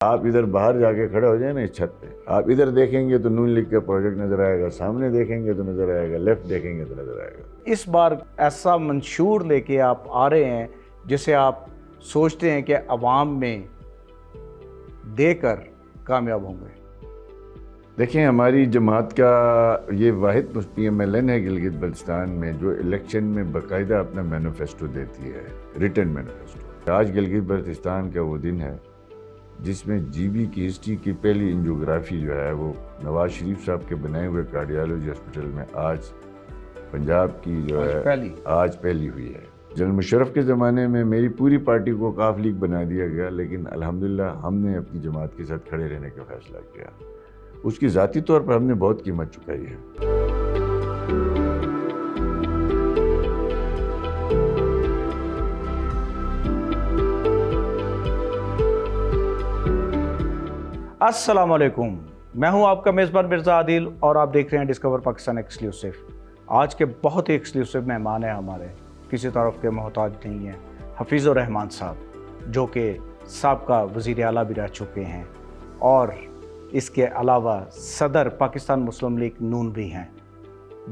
آپ ادھر باہر جا کے کھڑے ہو جائیں نا اس چھت پہ، آپ ادھر دیکھیں گے تو نون لیگ کا پروجیکٹ نظر آئے گا، سامنے دیکھیں گے تو نظر آئے گا، لیفٹ دیکھیں گے تو نظر آئے گا۔ اس بار ایسا منشور لے کے آپ آ رہے ہیں جسے آپ سوچتے ہیں کہ عوام میں دے کر کامیاب ہوں گے۔ دیکھیں، ہماری جماعت کا یہ واحد پی ایم ایل این ہے گلگت بلتستان میں جو الیکشن میں باقاعدہ اپنا مینیفیسٹو دیتی ہے، ریٹن مینیفیسٹو۔ آج گلگت بلتستان کا وہ دن ہے جس میں جی بی کی ہسٹری کی پہلی انجیوگرافی جو ہے وہ نواز شریف صاحب کے بنائے ہوئے کارڈیالوجی ہاسپٹل میں آج پنجاب کی جو ہے آج پہلی ہوئی ہے۔ جنرل مشرف کے زمانے میں میری پوری پارٹی کو قاف لیگ بنا دیا گیا، لیکن الحمدللہ ہم نے اپنی جماعت کے ساتھ کھڑے رہنے کا فیصلہ کیا۔ اس کی ذاتی طور پر ہم نے بہت قیمت چکائی ہے۔ السلام علیکم، میں ہوں آپ کا میزبان مرزا عادل اور آپ دیکھ رہے ہیں ڈسکور پاکستان ایکسکلوسیو۔ آج کے بہت ہی ایکسکلوسیو مہمان ہیں ہمارے، کسی طرف کے محتاج نہیں ہیں، حفیظ الرحمان صاحب جو کہ سابقہ وزیر اعلیٰ بھی رہ چکے ہیں اور اس کے علاوہ صدر پاکستان مسلم لیگ نون بھی ہیں۔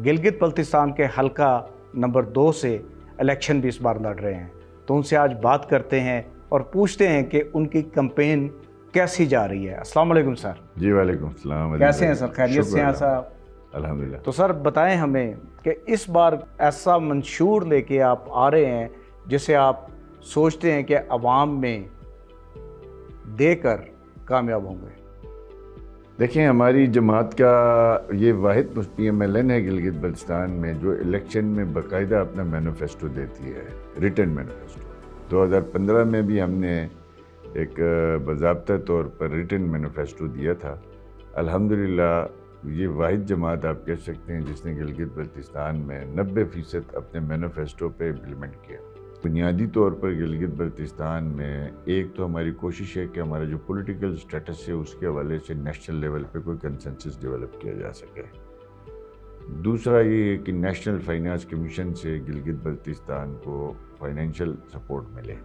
گلگت بلتستان کے حلقہ نمبر 2 سے الیکشن بھی اس بار لڑ رہے ہیں، تو ان سے آج بات کرتے ہیں اور پوچھتے ہیں کہ ان کی کمپین کیسی جا رہی ہے۔ السلام علیکم سر۔ جی وعلیکم السلام۔ کیسے ہیں سر؟ خیریت سے ہیں صاحب؟ الحمدللہ۔ تو سر بتائیں ہمیں کہ اس بار ایسا منشور لے کے آپ آ رہے ہیں جسے آپ سوچتے ہیں کہ عوام میں دے کر کامیاب ہوں گے۔ دیکھیں، ہماری جماعت کا یہ واحد پی ایم ایل این ہے گلگت بلتستان میں جو الیکشن میں باقاعدہ اپنا مینیفیسٹو دیتی ہے، ریٹن مینیفیسٹو۔ 2015 میں بھی ہم نے ایک باضابطہ طور پر ریٹن مینیفیسٹو دیا تھا۔ الحمدللہ یہ واحد جماعت آپ کہہ سکتے ہیں جس نے گلگت بلتستان میں 90% اپنے مینیفیسٹو پہ امپلیمنٹ کیا۔ بنیادی طور پر گلگت بلتستان میں ایک تو ہماری کوشش ہے کہ ہمارا جو پولیٹیکل سٹیٹس ہے اس کے حوالے سے نیشنل لیول پہ کوئی کنسنسس ڈیولپ کیا جا سکے۔ دوسرا یہ ہے کہ نیشنل فائنانس کمیشن سے گلگت بلتستان کو فائنینشیل سپورٹ ملے،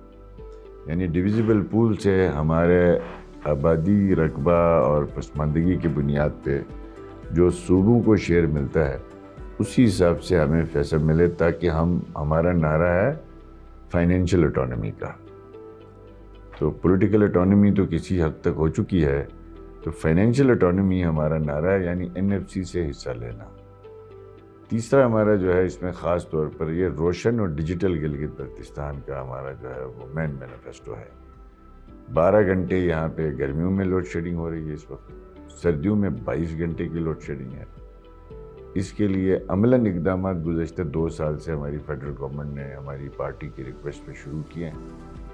یعنی ڈویزیبل پول سے ہمارے آبادی، رقبہ اور پسماندگی کی بنیاد پہ جو صوبوں کو شیئر ملتا ہے اسی حساب سے ہمیں پیسہ ملے، تاکہ ہمارا نعرہ ہے فائنینشیل اٹانومی کا۔ تو پولیٹیکل اٹانومی تو کسی حد تک ہو چکی ہے، تو فائنینشیل اٹانومی ہمارا نعرہ ہے، یعنی این ایف سی سے حصہ لینا۔ تیسرا ہمارا جو ہے اس میں خاص طور پر یہ روشن اور ڈیجیٹل گلگت بلتستان کا ہمارا جو ہے وہ مین مینیفیسٹو ہے۔ 12 گھنٹے یہاں پہ گرمیوں میں لوڈ شیڈنگ ہو رہی ہے اس وقت، سردیوں میں 22 گھنٹے کی لوڈ شیڈنگ ہے۔ اس کے لیے عملاً اقدامات گزشتہ 2 سال سے ہماری فیڈرل گورنمنٹ نے ہماری پارٹی کی ریکویسٹ پہ شروع کیے ہیں،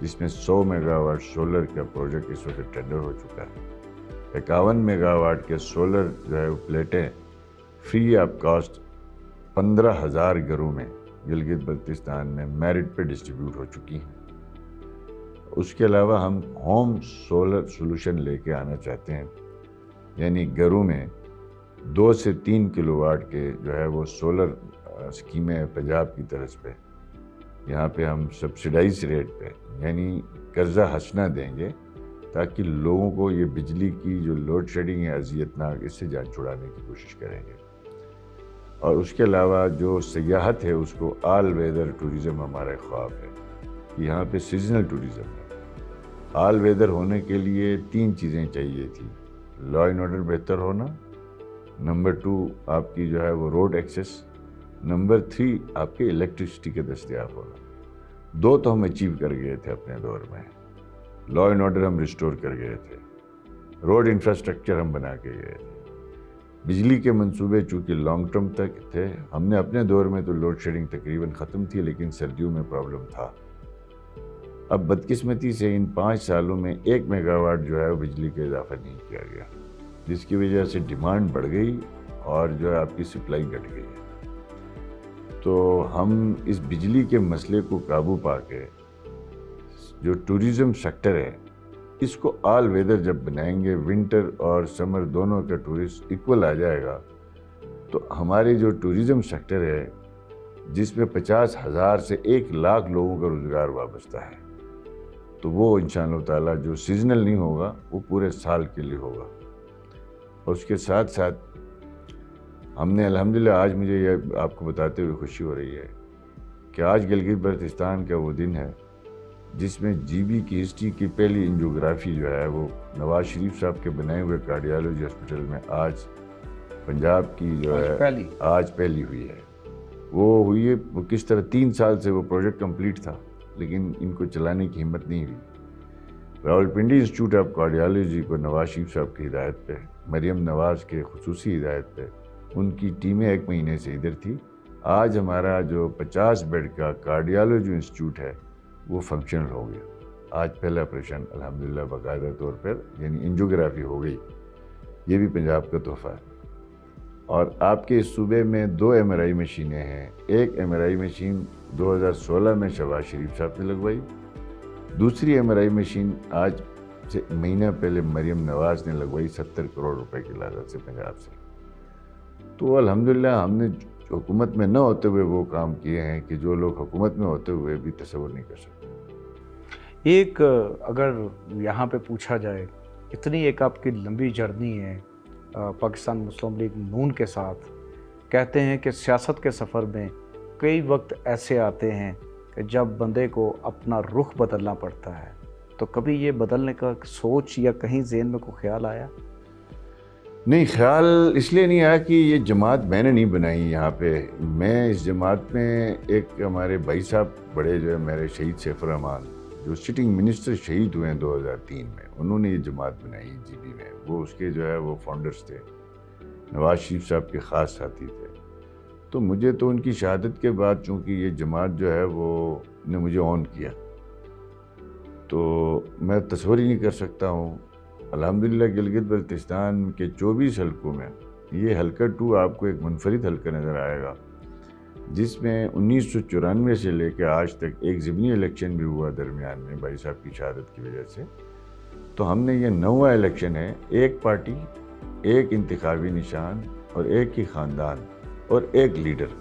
جس میں 100 میگا واٹ سولر کا پروجیکٹ اس وقت ٹینڈر ہو چکا ہے۔ 51 میگا واٹ کے سولر جو ہے وہ پلیٹیں فری آف کاسٹ 15,000 گھروں میں گلگت بلتستان میں میرٹ پہ ڈسٹریبیوٹ ہو چکی ہیں۔ اس کے علاوہ ہم ہوم سولر سولوشن لے کے آنا چاہتے ہیں، یعنی گھروں میں 2 سے 3 کلو واٹ کے جو ہے وہ سولر اسکیمیں پنجاب کی طرز پہ، یہاں پہ ہم سبسڈائز ریٹ پہ یعنی قرضہ حسنہ دیں گے، تاکہ لوگوں کو یہ بجلی کی جو لوڈ شیڈنگ ہے اذیت ناک، اس سے جان چھڑانے کی کوشش کریں گے۔ اور اس کے علاوہ جو سیاحت ہے اس کو آل ویدر ٹوریزم ہمارا خواب ہے۔ یہاں پہ سیزنل ٹوریزم ہے۔ آل ویدر ہونے کے لیے 3 چیزیں چاہیے تھی: لا اینڈ آرڈر بہتر ہونا، نمبر 2 آپ کی جو ہے وہ روڈ ایکسیس، نمبر 3 آپ کے الیکٹریسٹی کے دستیاب ہونا۔ 2 تو ہم اچیو کر گئے تھے اپنے دور میں، لا اینڈ آرڈر ہم ریسٹور کر گئے تھے، روڈ انفراسٹرکچر ہم بنا کے گئے تھے۔ بجلی کے منصوبے چونکہ لانگ ٹرم تک تھے، ہم نے اپنے دور میں تو لوڈ شیڈنگ تقریباً ختم تھی، لیکن سردیوں میں پرابلم تھا۔ اب بدقسمتی سے ان 5 سالوں میں 1 میگا واٹ جو ہے وہ بجلی کا اضافہ نہیں کیا گیا، جس کی وجہ سے ڈیمانڈ بڑھ گئی اور جو ہے آپ کی سپلائی گھٹ گئی ہے۔ تو ہم اس بجلی کے مسئلے کو قابو پا کے جو ٹوریزم سیکٹر ہے اس کو آل ویدر جب بنائیں گے، ونٹر اور سمر دونوں کا ٹورسٹ ایکول آ جائے گا، تو ہمارے جو ٹوریزم سیکٹر ہے جس میں 50,000 سے 1 لاکھ لوگوں کا روزگار وابستہ ہے، تو وہ انشاءاللہ تعالیٰ جو سیزنل نہیں ہوگا وہ پورے سال کے لیے ہوگا. اور اس کے ساتھ ساتھ ہم نے الحمدللہ آج مجھے یہ آپ کو بتاتے ہوئے خوشی ہو رہی ہے کہ آج گلگت بلتستان کا وہ دن ہے جس میں جی بی کی ہسٹری کی پہلی انجیوگرافی جو ہے وہ نواز شریف صاحب کے بنائے ہوئے کارڈیالوجی ہاسپٹل میں آج پنجاب کی جو ہے آج پہلی ہوئی ہے. وہ ہوئی ہے وہ کس طرح 3 سال سے وہ پروجیکٹ کمپلیٹ تھا لیکن ان کو چلانے کی ہمت نہیں ہوئی. راولپنڈی انسٹیٹیوٹ آف کارڈیالوجی کو نواز شریف صاحب کی ہدایت پہ، مریم نواز کے خصوصی ہدایت پہ، ان کی ٹیمیں 1 مہینے سے ادھر تھی. آج ہمارا جو 50 بیڈ کا کارڈیالوجی انسٹیٹیوٹ ہے وہ فنکشنل ہو گیا. آج پہلا آپریشن الحمدللہ باقاعدہ طور پر یعنی انجیوگرافی ہو گئی. یہ بھی پنجاب کا تحفہ ہے. اور آپ کے اس صوبے میں 2 MRI مشینیں ہیں. ایک MRI مشین 2016 میں شہباز شریف صاحب نے لگوائی، دوسری MRI مشین آج سے مہینہ پہلے مریم نواز نے لگوائی 70 کروڑ روپے کی لاگت سے پنجاب سے. تو الحمدللہ ہم نے حکومت میں نہ ہوتے ہوئے وہ کام کیے ہیں کہ جو لوگ حکومت میں ہوتے ہوئے بھی تصور نہیں کر سکتے. ایک اگر یہاں پہ پوچھا جائے، اتنی ایک آپ کی لمبی جرنی ہے پاکستان مسلم لیگ نون کے ساتھ، کہتے ہیں کہ سیاست کے سفر میں کئی وقت ایسے آتے ہیں کہ جب بندے کو اپنا رخ بدلنا پڑتا ہے، تو کبھی یہ بدلنے کا سوچ یا کہیں ذہن میں کوئی خیال آیا؟ نہیں، خیال اس لیے نہیں آیا کہ یہ جماعت میں نے نہیں بنائی. یہاں پہ میں اس جماعت میں ایک ہمارے بھائی صاحب بڑے جو ہے میرے شہید سیف الرحمان جو سٹنگ منسٹر شہید ہوئے ہیں 2003 میں، انہوں نے یہ جماعت بنائی جی بی میں. وہ اس کے جو ہے وہ فاؤنڈرز تھے، نواز شریف صاحب کے خاص ساتھی تھے. تو مجھے تو ان کی شہادت کے بعد چونکہ یہ جماعت جو ہے وہ نے مجھے آن کیا تو میں تصور ہی نہیں کر سکتا ہوں. الحمدللہ گلگت بلتستان کے 24 حلقوں میں یہ حلقہ 2 آپ کو ایک منفرد حلقہ نظر آئے گا جس میں 1994 سے لے کے آج تک ایک ضمنی الیکشن بھی ہوا درمیان میں بھائی صاحب کی شہادت کی وجہ سے. تو ہم نے یہ 9واں الیکشن ہے، ایک پارٹی، ایک انتخابی نشان اور ایک ہی خاندان اور ایک لیڈر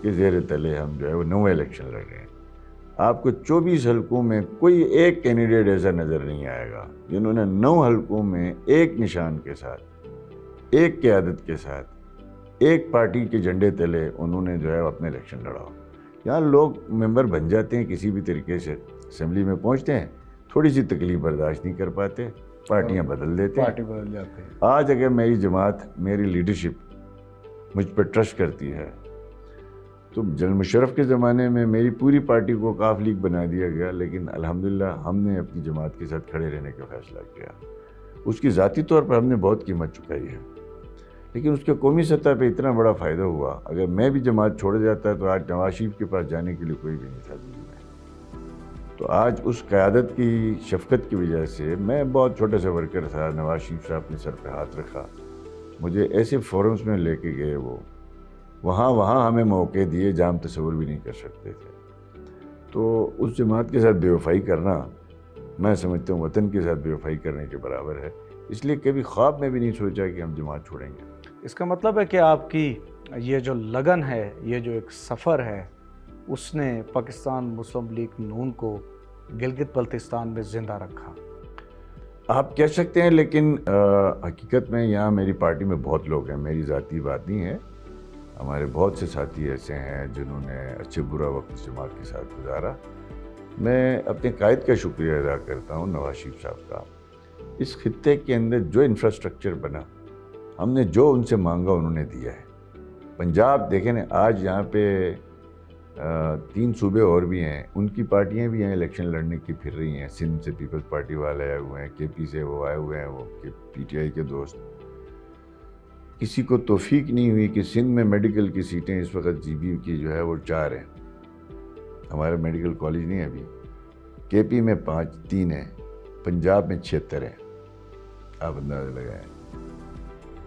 کے زیر تلے ہم جو ہے وہ 9واں الیکشن لڑ رہے ہیں. آپ کو 24 حلقوں میں کوئی ایک کینڈیڈیٹ ایسا نظر نہیں آئے گا جنہوں نے 9 حلقوں میں ایک نشان کے ساتھ، ایک قیادت کے ساتھ، ایک پارٹی کے جھنڈے تلے انہوں نے جو ہے اپنے الیکشن لڑا. یہاں لوگ ممبر بن جاتے ہیں کسی بھی طریقے سے، اسمبلی میں پہنچتے ہیں، تھوڑی سی تکلیف برداشت نہیں کر پاتے، پارٹیاں بدل دیتے ہیں، پارٹی بدل جاتے ہیں. آج اگر میری جماعت، میری لیڈرشپ مجھ پر ٹرسٹ کرتی ہے تو جنرل مشرف کے زمانے میں میری پوری پارٹی کو کاف لیگ بنا دیا گیا، لیکن الحمدللہ ہم نے اپنی جماعت کے ساتھ کھڑے رہنے کا فیصلہ کیا. اس کی ذاتی طور پر ہم نے بہت قیمت چکائی ہے، لیکن اس کے قومی سطح پہ اتنا بڑا فائدہ ہوا. اگر میں بھی جماعت چھوڑ جاتا تو آج نواز شریف کے پاس جانے کے لیے کوئی بھی نہیں تھا دلی میں. تو آج اس قیادت کی شفقت کی وجہ سے، میں بہت چھوٹا سا ورکر تھا، نواز شریف صاحب نے سر پہ ہاتھ رکھا، مجھے ایسے فورمز میں لے کے گئے، وہ وہاں ہمیں موقع دیے جہاں ہم تصور بھی نہیں کر سکتے تھے. تو اس جماعت کے ساتھ بے وفائی کرنا میں سمجھتا ہوں وطن کے ساتھ بے وفائی کرنے کے برابر ہے. اس لیے کبھی خواب میں بھی نہیں سوچا کہ ہم جماعت چھوڑیں گے. اس کا مطلب ہے کہ آپ کی یہ جو لگن ہے، یہ جو ایک سفر ہے، اس نے پاکستان مسلم لیگ نون کو گلگت بلتستان میں زندہ رکھا. آپ کہہ سکتے ہیں، لیکن حقیقت میں یہاں میری پارٹی میں بہت لوگ ہیں، میری ذاتی بات نہیں ہے. ہمارے بہت سے ساتھی ایسے ہیں جنہوں نے اچھے برا وقت اس جماعت کے ساتھ گزارا. میں اپنے قائد کا شکریہ ادا کرتا ہوں، نواز شریف صاحب کا. اس خطے کے اندر جو انفراسٹرکچر بنا، ہم نے جو ان سے مانگا انہوں نے دیا ہے. پنجاب دیکھیں نا، آج یہاں پہ 3 صوبے اور بھی ہیں، ان کی پارٹیاں بھی ہیں الیکشن لڑنے کی پھر رہی ہیں. سندھ سے پیپلز پارٹی والے آئے ہوئے ہیں، KP سے وہ آئے ہوئے ہیں، وہ PTI کے دوست. کسی کو توفیق نہیں ہوئی کہ سندھ میں میڈیکل کی سیٹیں اس وقت جی بی کی جو ہے وہ 4 ہیں. ہمارا میڈیکل کالج نہیں ہے ابھی. KP میں 3 ہیں، پنجاب میں 76 ہیں. آپ اندازہ لگائیں.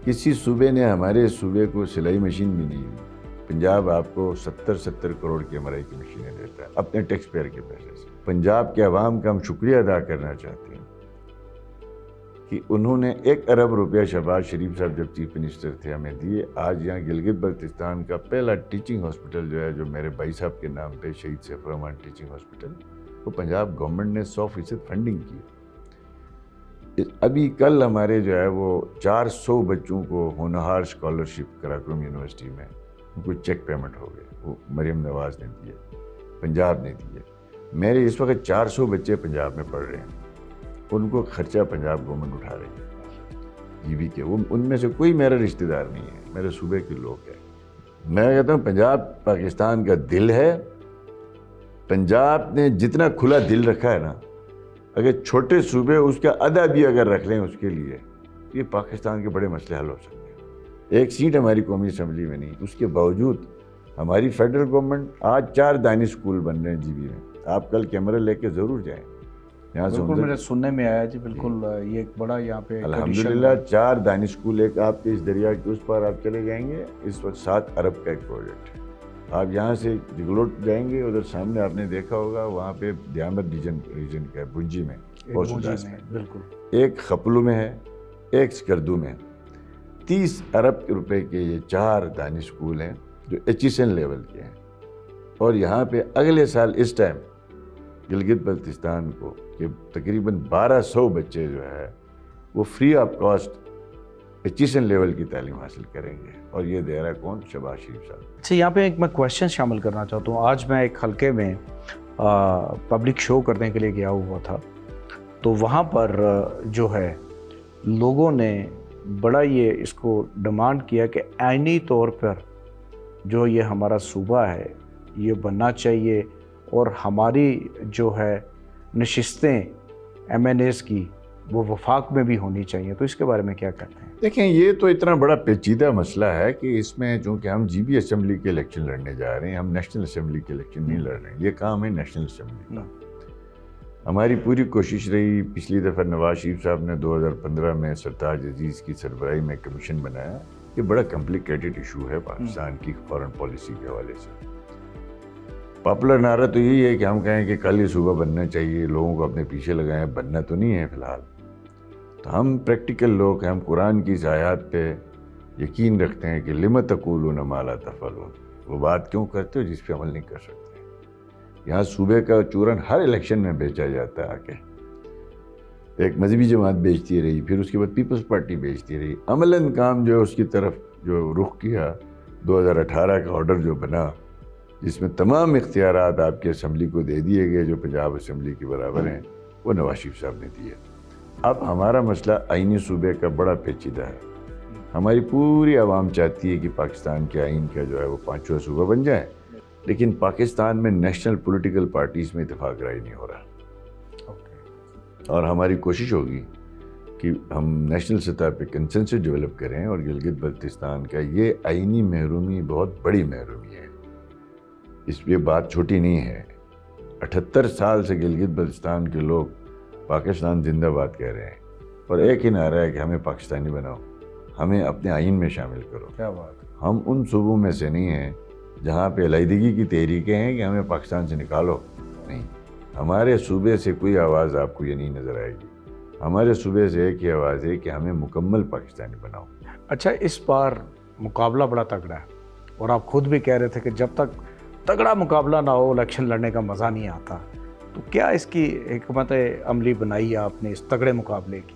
کسی صوبے نے ہمارے صوبے کو سلائی مشین بھی نہیں دی. پنجاب آپ کو 70 کروڑ کی MRI کی مشینیں دیتا ہے اپنے ٹیکس پیئر کے پیسے سے. پنجاب کے عوام کا ہم شکریہ ادا کرنا چاہتے ہیں کہ انہوں نے 1 ارب روپیہ شہباز شریف صاحب جب چیف منسٹر تھے ہمیں دیے. آج یہاں گلگت بلتستان کا پہلا ٹیچنگ ہاسپٹل جو ہے، جو میرے بھائی صاحب کے نام پہ، شہید سیف الرحمان ٹیچنگ ہاسپٹل، وہ پنجاب گورنمنٹ نے 100% فنڈنگ کی. ابھی کل ہمارے جو ہے وہ 400 بچوں کو ہونہار اسکالرشپ کراکرم یونیورسٹی میں ان کو چیک پیمنٹ ہو گئے. وہ مریم نواز نے دیے, پنجاب نے دیے. میرے اس وقت 400 بچے پنجاب میں پڑھ رہے ہیں, ان کو خرچہ پنجاب گورنمنٹ اٹھا رہی ہے جی بی کے. وہ ان میں سے کوئی میرا رشتہ دار نہیں ہے, میرے صوبے کے لوگ ہیں. میں کہتا ہوں پنجاب پاکستان کا دل ہے. پنجاب نے جتنا کھلا دل رکھا ہے نا, اگر چھوٹے صوبے اس کا آدھا بھی اگر رکھ لیں اس کے لیے, یہ پاکستان کے بڑے مسئلے حل ہو سکتے ہیں. ایک سیٹ ہماری قومی اسمبلی میں نہیں, اس کے باوجود ہماری فیڈرل گورنمنٹ آج 4 دانی اسکول بن رہے ہیں جی بی میں. آپ کل کیمرہ لے کے ضرور جائیں. یہاں سے بالکل میرے سننے میں آیا جی, بالکل یہ ایک بڑا یہاں پہ الحمدللہ 4 دانی اسکول. ایک آپ کے اس دریا کے اس پار آپ چلے جائیں گے, اس وقت 7 ارب کا ایک پروجیکٹ ہے. آپ یہاں سے جگلوٹ جائیں گے, ادھر سامنے آپ نے دیکھا ہوگا وہاں پہ دیامت ریجن کا ہے, بنجی میں اور سداس میں. بالکل ایک خپلو میں ہے, ایک سکردو میں. 30 ارب روپے کے یہ 4 دانی اسکول ہیں جو HSN لیول کے ہیں. اور یہاں پہ اگلے سال اس ٹائم گلگت بلتستان کو کہ تقریباً 1200 بچے جو ہے وہ free of cost HSN level کی تعلیم حاصل کریں گے. اور یہ دے رہا ہے کون؟ شہباز شریف صاحب. اچھا, یہاں پہ ایک میں کویشچن شامل کرنا چاہتا ہوں. آج میں ایک حلقے میں پبلک شو کرنے کے لیے گیا ہوا تھا, تو وہاں پر جو ہے لوگوں نے بڑا یہ اس کو ڈیمانڈ کیا کہ آئینی طور پر جو یہ ہمارا صوبہ ہے یہ بننا چاہیے, اور ہماری جو ہے نشستیں MNAs کی وہ وفاق میں بھی ہونی چاہیے. تو اس کے بارے میں کیا کہتے ہیں؟ دیکھیں, یہ تو اتنا بڑا پیچیدہ مسئلہ ہے کہ اس میں چونکہ ہم جی بی اسمبلی کے الیکشن لڑنے جا رہے ہیں, ہم نیشنل اسمبلی کے الیکشن نہیں لڑ رہے ہیں. یہ کام ہے نیشنل اسمبلی کا. ہماری پوری کوشش رہی, پچھلی دفعہ نواز شریف صاحب نے 2015 میں سرتاج عزیز کی سربراہی میں کمیشن بنایا. یہ بڑا کمپلیکیٹڈ ایشو ہے پاکستان کی فارن پالیسی کے حوالے سے. پاپولر نعرہ تو یہی ہے کہ ہم کہیں کہ کل یہ صوبہ بننا چاہیے, لوگوں کو اپنے پیچھے لگائیں. بننا تو نہیں ہے فی الحال. تو ہم پریکٹیکل لوگ ہیں, ہم قرآن کی اس آیات پہ یقین رکھتے ہیں کہ لم تقولون ما لا تفعلون. وہ بات کیوں کرتے ہو جس پہ عمل نہیں کر سکتے. یہاں صوبے کا چورن ہر الیکشن میں بیچا جاتا ہے. آ کے ایک مذہبی جماعت بیچتی رہی, پھر اس کے بعد پیپلز پارٹی بیچتی رہی. عملاً کام جو اس کی طرف جو رخ کیا, 2018 کا آرڈر جو بنا جس میں تمام اختیارات آپ کے اسمبلی کو دے دیے گئے جو پنجاب اسمبلی کے برابر ہیں, وہ نواز شریف صاحب نے دیے. اب ہمارا مسئلہ آئینی صوبے کا بڑا پیچیدہ ہے. ہماری پوری عوام چاہتی ہے کہ پاکستان کے آئین کا جو ہے وہ 5واں صوبہ بن جائے, لیکن پاکستان میں نیشنل پولیٹیکل پارٹیز میں اتفاق رائے نہیں ہو رہا. اور ہماری کوشش ہوگی کہ ہم نیشنل سطح پہ کنسنسس ڈیولپ کریں, اور گلگت بلتستان کا یہ آئینی محرومی بہت بڑی محرومی ہے. اس یہ بات چھوٹی نہیں ہے. 78 سال سے گلگت بلتستان کے لوگ پاکستان زندہ باد کہہ رہے ہیں, اور ایک ہی نعرہ ہے کہ ہمیں پاکستانی بناؤ, ہمیں اپنے آئین میں شامل کرو. کیا بات. ہم ان صوبوں میں سے نہیں ہیں جہاں پہ علیحدگی کی تحریکیں ہیں کہ ہمیں پاکستان سے نکالو. نہیں, ہمارے صوبے سے کوئی آواز آپ کو یہ نہیں نظر آئے گی. ہمارے صوبے سے ایک ہی آواز ہے کہ ہمیں مکمل پاکستانی بناؤ. اچھا, اس بار مقابلہ بڑا تگڑا ہے, اور آپ خود بھی کہہ رہے تھے کہ جب تک تگڑا مقابلہ نہ ہو الیکشن لڑنے کا مزہ نہیں آتا. تو کیا اس کی حکمت عملی بنائی ہے آپ نے اس تگڑے مقابلے کی؟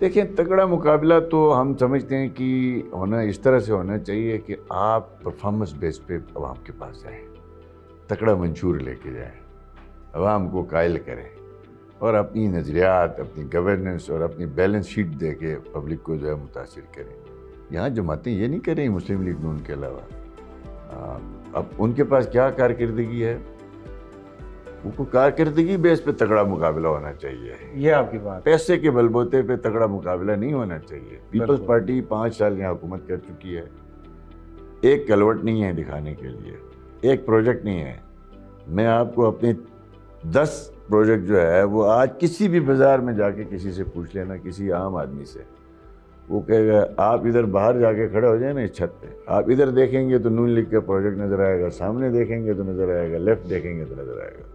دیکھیں, تگڑا مقابلہ تو ہم سمجھتے ہیں کہ ہونا اس طرح سے ہونا چاہیے کہ آپ پرفارمنس بیس پہ عوام کے پاس جائیں, تگڑا منشور لے کے جائیں, عوام کو قائل کریں, اور اپنی نظریات, اپنی گورننس اور اپنی بیلنس شیٹ دے کے پبلک کو جو ہے متاثر کریں. یہاں جماعتیں یہ نہیں کریں مسلم لیگ نون کے علاوہ. اب ان کے پاس کیا کارکردگی ہے, وہ کارکردگی بیس پہ تگڑا مقابلہ ہونا چاہیے. یہ آپ کی بات. پیسے کے بلبوتے پہ تگڑا مقابلہ نہیں ہونا چاہیے. پیپلز پارٹی 5 سال یہاں حکومت کر چکی ہے. ایک کلوٹ نہیں ہے دکھانے کے لیے, ایک پروجیکٹ نہیں ہے. میں آپ کو اپنے 10 پروجیکٹ جو ہے وہ آج کسی بھی بازار میں جا کے کسی سے پوچھ لینا, کسی عام آدمی سے, وہ کہے گا آپ ادھر باہر جا کے کھڑے ہو جائیں نا اس چھت پہ, آپ ادھر دیکھیں گے تو نون لیگ کا پروجیکٹ نظر آئے گا, سامنے دیکھیں گے تو نظر آئے گا, لیفٹ دیکھیں گے تو نظر آئے گا.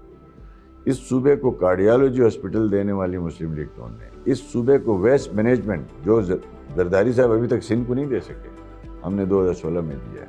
اس صوبے کو کارڈیالوجی ہاسپٹل دینے والی مسلم لیگ نون نے, اس صوبے کو ویسٹ مینجمنٹ جو زرداری صاحب ابھی تک سندھ کو نہیں دے سکے, ہم نے 2016 میں دیا ہے.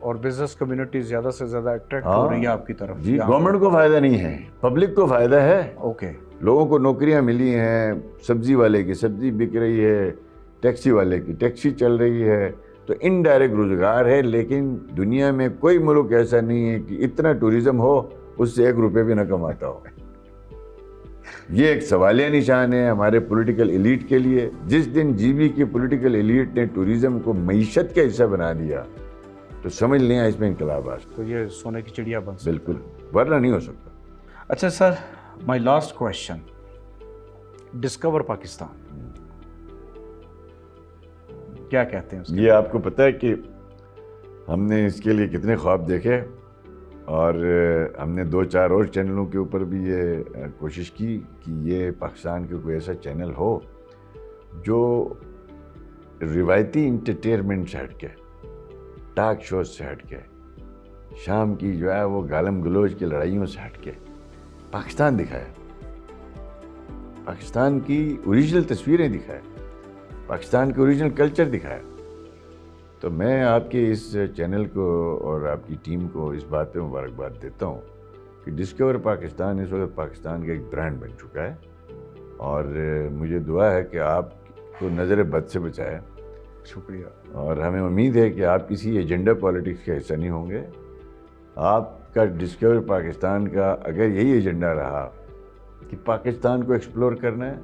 اور بزنس کمیونٹی زیادہ سے زیادہ اٹریکٹ ہو رہی ہے آپ کی طرف. جی, گورنمنٹ کو فائدہ نہیں ہے, پبلک کو فائدہ ہے. اوکے, لوگوں کو نوکریاں ملی ہیں, سبزی والے کی سبزی بک رہی ہے, ٹیکسی والے کی ٹیکسی چل رہی ہے, تو انڈائریکٹ روزگار ہے. لیکن دنیا میں کوئی ملک ایسا نہیں ہے کہ اتنا ٹوریزم ہو اس سے 1 روپے بھی نہ کماتا ہو. یہ ایک سوالیہ نشان ہے ہمارے پولیٹیکل ایلیٹ کے لیے. جس دن جی بی کی پولیٹیکل ایلیٹ نے ٹوریزم کو معیشت کا حصہ بنا دیا تو سمجھ لیں اس میں انقلاب آ سکتا. تو یہ سونے کی چڑیا بن سکتا. بالکل, ورنہ نہیں ہو سکتا. اچھا sir, my last question, discover Pakistan کیا کہتے ہیں اس کے؟ یہ آپ کو پتہ ہے کہ ہم نے اس کے لیے کتنے خواب دیکھے, اور ہم نے 2-4 اور چینلوں کے اوپر بھی یہ کوشش کی کہ یہ پاکستان کے کوئی ایسا چینل ہو جو روایتی انٹرٹینمنٹ سے ہٹ کے, ٹاک شوز سے ہٹ کے, شام کی جو ہے وہ گالم گلوچ کی لڑائیوں سے ہٹ کے پاکستان دکھائے, پاکستان کی اوریجنل تصویریں دکھائے, پاکستان کے اوریجنل کلچر دکھایا. تو میں آپ کے اس چینل کو اور آپ کی ٹیم کو اس بات پہ مبارکباد دیتا ہوں کہ ڈسکور پاکستان اس وقت پاکستان کا ایک برانڈ بن چکا ہے, اور مجھے دعا ہے کہ آپ کو نظر بد سے بچائے. شکریہ. اور ہمیں امید ہے کہ آپ کسی ایجنڈا پالیٹکس کا حصہ نہیں ہوں گے. آپ کا ڈسکور پاکستان کا اگر یہی ایجنڈا رہا کہ پاکستان کو ایکسپلور کرنا ہے,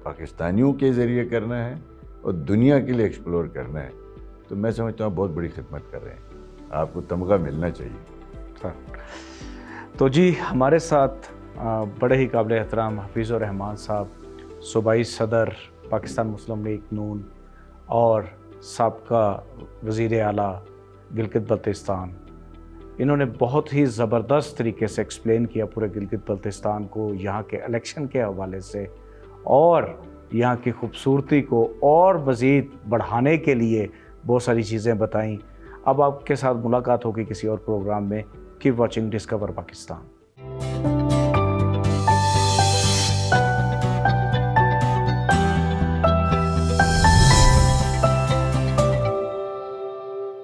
پاکستانیوں کے ذریعے کرنا ہے اور دنیا کے لیے ایکسپلور کرنا ہے, تو میں سمجھتا ہوں بہت بڑی خدمت کر رہے ہیں. آپ کو تمغہ ملنا چاہیے. تو جی, ہمارے ساتھ بڑے ہی قابل احترام حفیظ الرحمان صاحب, صوبائی صدر پاکستان مسلم لیگ نون اور سابقہ وزیر اعلیٰ گلگت بلتستان. انہوں نے بہت ہی زبردست طریقے سے ایکسپلین کیا پورے گلگت بلتستان کو, یہاں کے الیکشن کے حوالے سے, اور یہاں کی خوبصورتی کو اور مزید بڑھانے کے لیے بہت ساری چیزیں بتائیں. اب آپ کے ساتھ ملاقات ہوگی کسی اور پروگرام میں. Keep watching discover Pakistan.